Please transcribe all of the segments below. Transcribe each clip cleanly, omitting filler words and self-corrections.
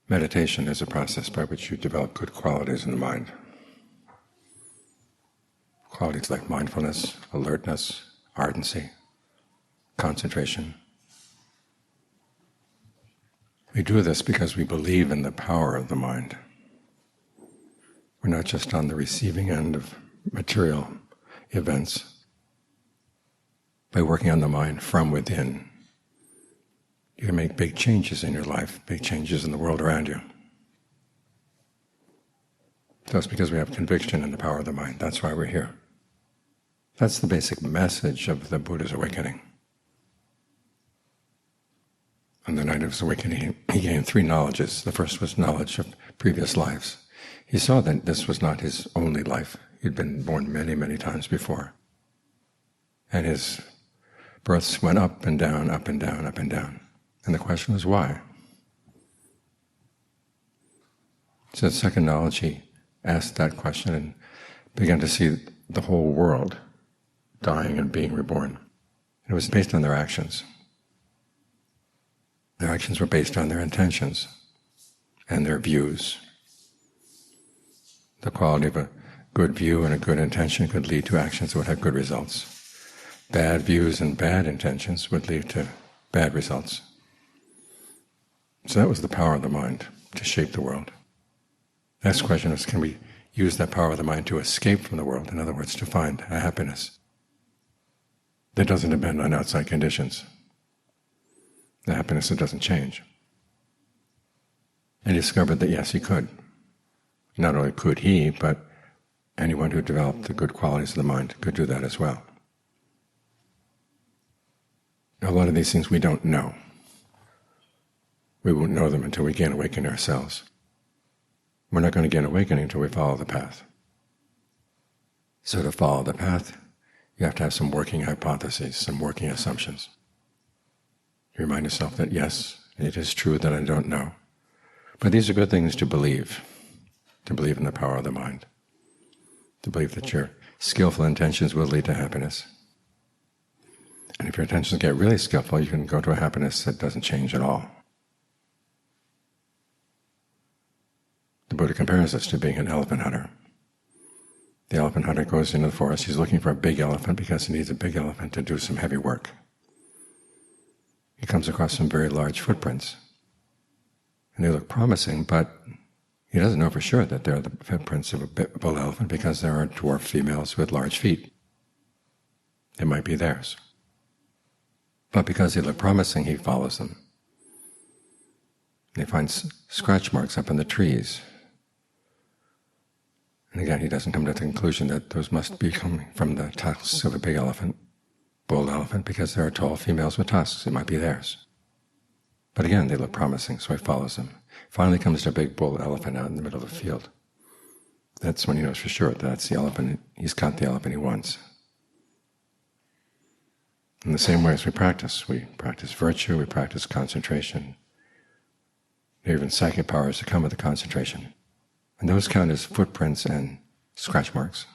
Meditation is a process by which you develop good qualities in the mind. Qualities like mindfulness, alertness, ardency, concentration. We do this because we believe in the power of the mind. We're not just on the receiving end of material events. By working on the mind from within, you can make big changes in your life, big changes in the world around you. So it's because we have conviction in the power of the mind. That's why we're here. That's the basic message of the Buddha's awakening. On the night of his awakening, he gained 3 knowledges. The first was knowledge of previous lives. He saw that this was not his only life. He'd been born many, many times before. And his births went up and down, up and down, up and down. And the question was why? So the second knowledge, he asked that question and began to see the whole world dying and being reborn. It was based on their actions. Their actions were based on their intentions and their views. The quality of a good view and a good intention could lead to actions that would have good results. Bad views and bad intentions would lead to bad results. So that was the power of the mind to shape the world. The next question is, can we use that power of the mind to escape from the world? In other words, to find a happiness that doesn't depend on outside conditions, the happiness that doesn't change. And he discovered that yes, he could. Not only could he, but anyone who developed the good qualities of the mind could do that as well. Now, a lot of these things we don't know. We won't know them until we gain awakening ourselves. We're not going to gain awakening until we follow the path. So to follow the path, you have to have some working hypotheses, some working assumptions. You remind yourself that yes, it is true that I don't know, but these are good things to believe in the power of the mind, to believe that your skillful intentions will lead to happiness. And if your intentions get really skillful, you can go to a happiness that doesn't change at all. The Buddha compares us to being an elephant hunter. The elephant hunter goes into the forest. He's looking for a big elephant because he needs a big elephant to do some heavy work. He comes across some very large footprints, and they look promising, but he doesn't know for sure that they're the footprints of a bull elephant because there are dwarf females with large feet. It might be theirs. But because they look promising, he follows them. They find scratch marks up in the trees. And again, he doesn't come to the conclusion that those must be coming from the tusks of a big elephant, bull elephant, because there are tall females with tusks. It might be theirs. But again, they look promising, so he follows them. Finally comes to a big bull elephant out in the middle of a field. That's when he knows for sure that that's the elephant. He's caught the elephant he wants. In the same way as we practice virtue, we practice concentration. There are even psychic powers that come with the concentration. And those count as footprints and scratch marks.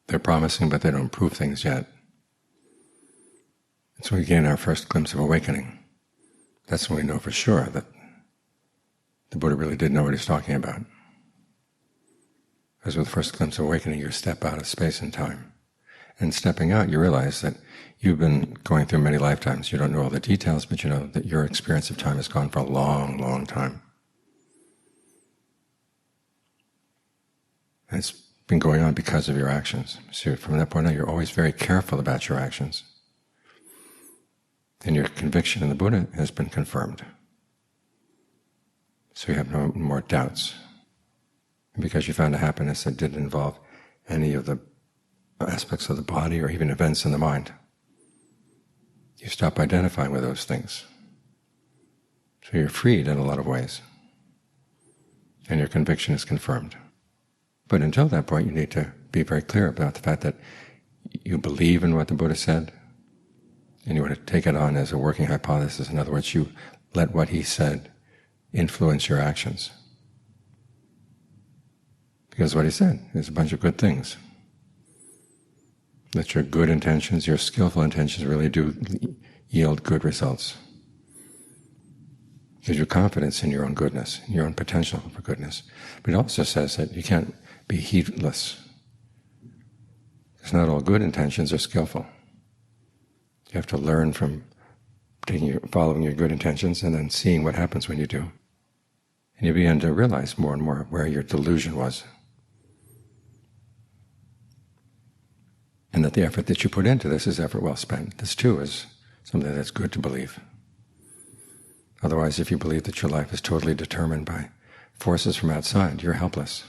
They're promising, but they don't prove things yet. And so we gain our first glimpse of awakening. That's when we know for sure that the Buddha really did know what he's talking about. Because with the first glimpse of awakening, you step out of space and time. And stepping out, you realize that you've been going through many lifetimes. You don't know all the details, but you know that your experience of time has gone for a long, long time. And it's been going on because of your actions. So from that point on, you're always very careful about your actions. And your conviction in the Buddha has been confirmed. So you have no more doubts. And because you found a happiness that didn't involve any of the aspects of the body or even events in the mind, you stop identifying with those things. So you're freed in a lot of ways. And your conviction is confirmed. But until that point, you need to be very clear about the fact that you believe in what the Buddha said, and you want to take it on as a working hypothesis. In other words, you let what he said influence your actions. Because what he said is a bunch of good things. That your good intentions, your skillful intentions really do yield good results. gives you confidence in your own goodness, in your own potential for goodness. But it also says that you can't be heedless. Because not all good intentions are skillful. You have to learn from following your good intentions and then seeing what happens when you do. And you begin to realize more and more where your delusion was. And that the effort that you put into this is effort well spent. This too is something that's good to believe. Otherwise, if you believe that your life is totally determined by forces from outside, you're helpless.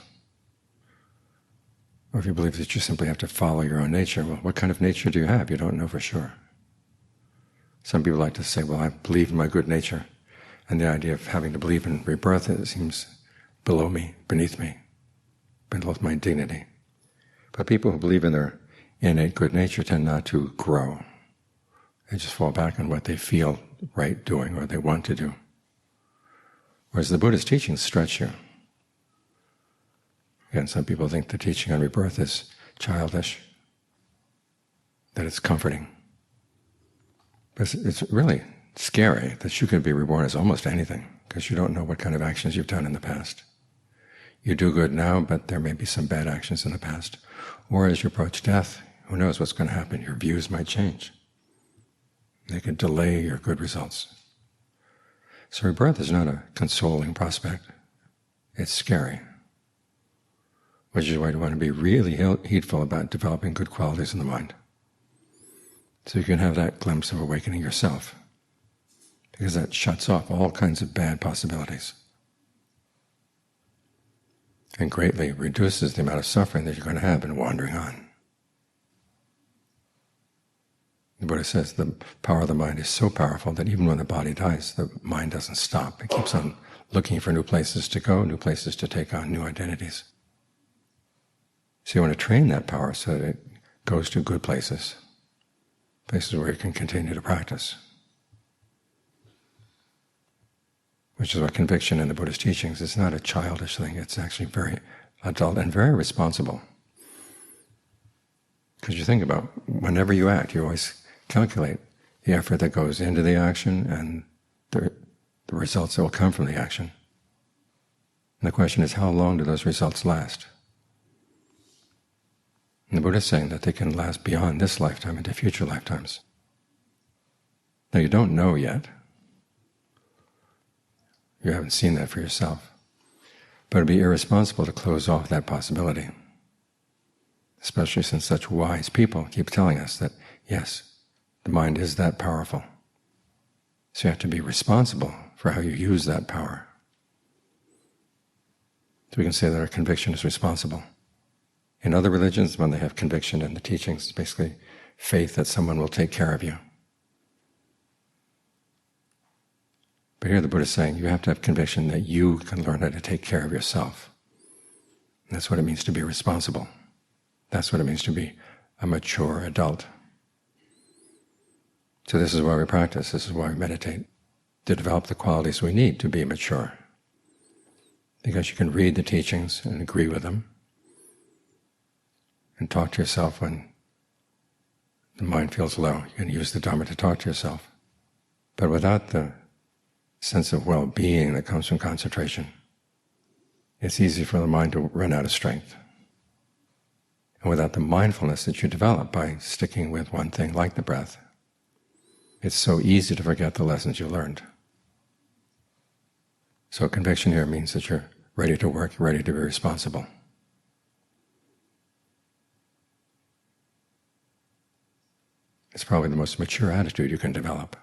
Or if you believe that you simply have to follow your own nature, well, what kind of nature do you have? You don't know for sure. Some people like to say, well, I believe in my good nature, and the idea of having to believe in rebirth, it seems below me, beneath me, below my dignity. But people who believe in their innate good nature tend not to grow. They just fall back on what they feel right doing or they want to do. Whereas the Buddha's teachings stretch you. Again, some people think the teaching on rebirth is childish, that it's comforting. But it's really scary that you can be reborn as almost anything, because you don't know what kind of actions you've done in the past. You do good now, but there may be some bad actions in the past. Or as you approach death, who knows what's going to happen? Your views might change. They could delay your good results. So rebirth is not a consoling prospect. It's scary. Which is why you want to be really heedful about developing good qualities in the mind. So you can have that glimpse of awakening yourself. Because that shuts off all kinds of bad possibilities. And greatly reduces the amount of suffering that you're going to have in wandering on. The Buddha says the power of the mind is so powerful that even when the body dies, the mind doesn't stop. It keeps on looking for new places to go, new places to take on, new identities. So you want to train that power so that it goes to good places, places where you can continue to practice. Which is what conviction in the Buddhist teachings is. Not a childish thing, it's actually very adult and very responsible. Because you think about, whenever you act, you always calculate the effort that goes into the action and the results that will come from the action. And the question is, how long do those results last? And the Buddha is saying that they can last beyond this lifetime into future lifetimes. Now you don't know yet. You haven't seen that for yourself. But it would be irresponsible to close off that possibility. Especially since such wise people keep telling us that, yes, the mind is that powerful. So you have to be responsible for how you use that power. So we can say that our conviction is responsible. In other religions, when they have conviction in the teachings, it's basically faith that someone will take care of you. But here the Buddha is saying you have to have conviction that you can learn how to take care of yourself. And that's what it means to be responsible. That's what it means to be a mature adult. So this is why we practice, this is why we meditate, to develop the qualities we need to be mature. Because you can read the teachings and agree with them, and talk to yourself when the mind feels low. You can use the Dhamma to talk to yourself. But without the sense of well-being that comes from concentration, it's easy for the mind to run out of strength. And without the mindfulness that you develop by sticking with one thing like the breath, it's so easy to forget the lessons you learned. So conviction here means that you're ready to work, you're ready to be responsible. It's probably the most mature attitude you can develop.